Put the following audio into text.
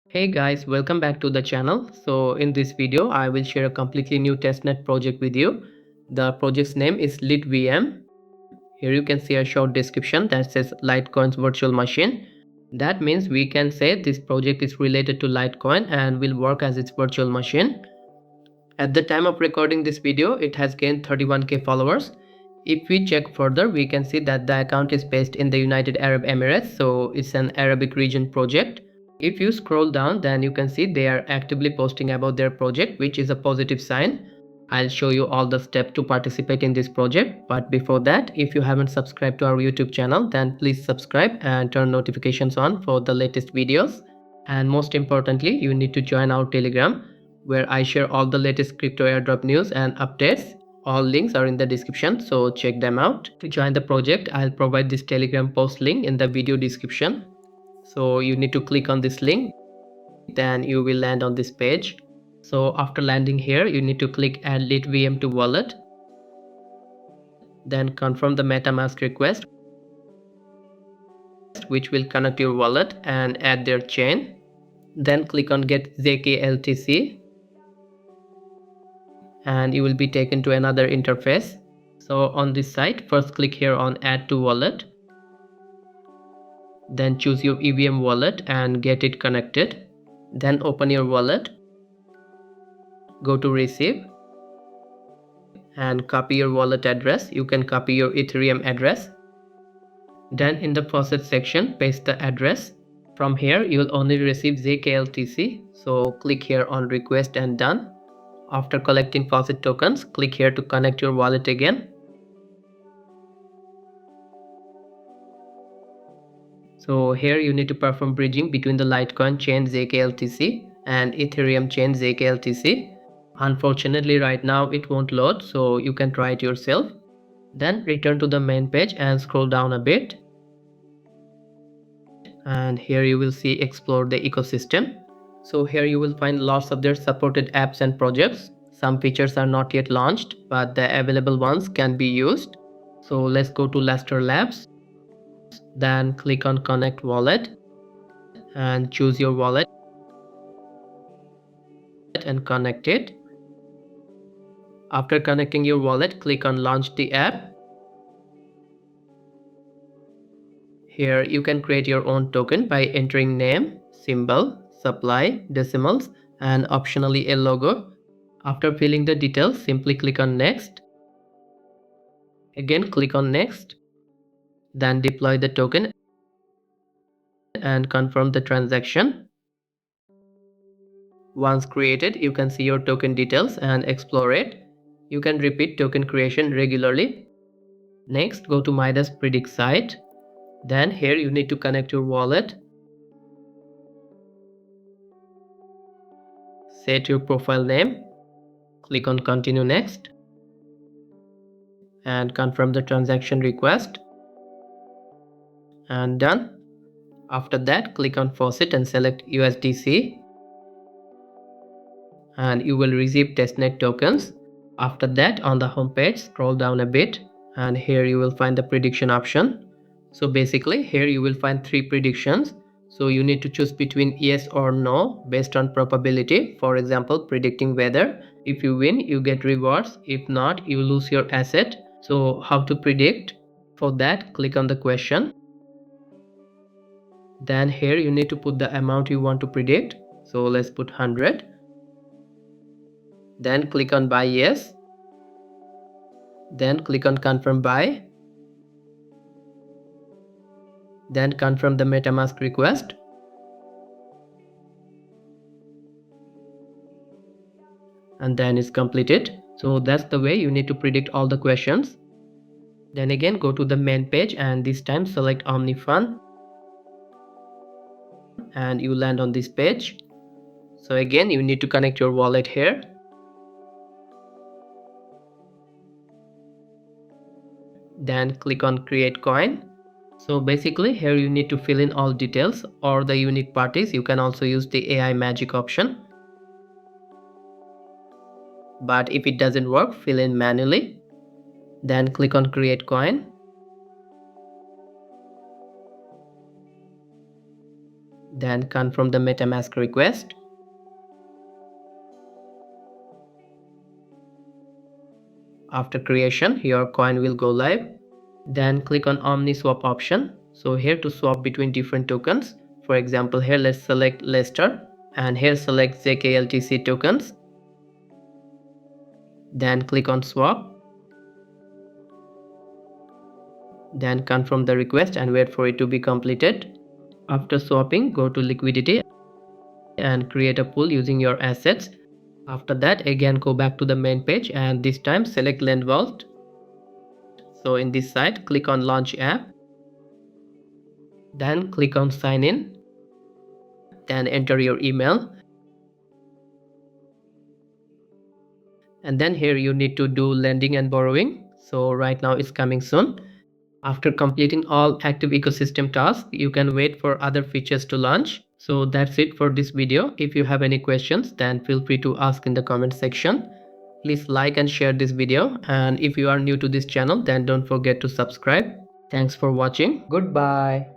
Hey guys, welcome back to the channel. So in this video I will share a completely new testnet project with you. The project's name is LitVM. Here you can see a short description that says Litecoin's virtual machine. That means we can say this project is related to Litecoin and will work as its virtual machine. At the time of recording this video, it has gained 31k followers. If we check further, we can see that the account is based in the United Arab Emirates, so it's an Arabic region project. If you scroll down, then you can see they are actively posting about their project, which is a positive sign. I'll show you all the steps to participate in this project, but before that, if you haven't subscribed to our YouTube channel, then please subscribe and turn notifications on for the latest videos. And most importantly, you need to join our Telegram, where I share all the latest crypto airdrop news and updates. All links are in the description, so check them out. To join the project, I'll provide this Telegram post link in the video description. So you need to click on this link, then you will land on this page. So after landing here, you need to click add LitVM to wallet, then confirm the MetaMask request, which will connect your wallet and add their chain. Then click on get zkLTC and you will be taken to another interface. So on this site, first click here on add to wallet, then choose your EVM wallet and get it connected. Then open your wallet, go to receive and copy your wallet address. You can copy your Ethereum address. Then in the faucet section, paste the address. From here, you will only receive zkLTC, so click here on request and done. After collecting faucet tokens, click here to connect your wallet again. So here you need to perform bridging between the Litecoin chain zkLTC and Ethereum chain zkLTC. Unfortunately right now it won't load, so you can try it yourself. Then return to the main page and scroll down a bit. And here you will see explore the ecosystem. So here you will find lots of their supported apps and projects. Some features are not yet launched, but the available ones can be used. So let's go to Luster Labs. Then click on connect wallet and choose your wallet and connect it. After connecting your wallet, click on launch the app. Here you can create your own token by entering name, symbol, supply, decimals, and optionally a logo. After filling the details, simply click on next. Again click on next. Then deploy the token and confirm the transaction. Once created, you can see your token details and explore it. You can repeat token creation regularly. Next, go to Midas Predict site. Then here you need to connect your wallet. Set your profile name. Click on continue next. And confirm the transaction request. And done. After that, click on faucet and select USDC. And you will receive testnet tokens. After that, on the home page, scroll down a bit and here you will find the prediction option. So basically here you will find 3 predictions. So you need to choose between yes or no based on probability. For example, predicting weather. If you win, you get rewards. If not, you lose your asset. So how to predict? For that, click on the question. Then here you need to put the amount you want to predict. So let's put 100. Then click on buy yes. Then click on confirm buy. Then confirm the MetaMask request. And then it's completed. So that's the way you need to predict all the questions. Then again go to the main page and this time select Omnifun. And you land on this page. So again you need to connect your wallet here. Then click on create coin. So basically here you need to fill in all details or the unique parties. You can also use the AI magic option. But if it doesn't work, fill in manually. Then click on create coin. Then confirm the MetaMask request. After creation, your coin will go live. Then click on OmniSwap option. So here to swap between different tokens. For example, here let's select Lester and here select zkLTC tokens. Then click on swap. Then confirm the request and wait for it to be completed. After swapping, go to liquidity and create a pool using your assets. After that, again go back to the main page and this time select Lend Vault. So in this site, click on launch app. Then click on sign in. Then enter your email. And then here you need to do lending and borrowing. So right now it's coming soon. After completing all active ecosystem tasks, you can wait for other features to launch. So that's it for this video. If you have any questions, then feel free to ask in the comment section. Please like and share this video. And if you are new to this channel, then don't forget to subscribe. Thanks for watching. Goodbye.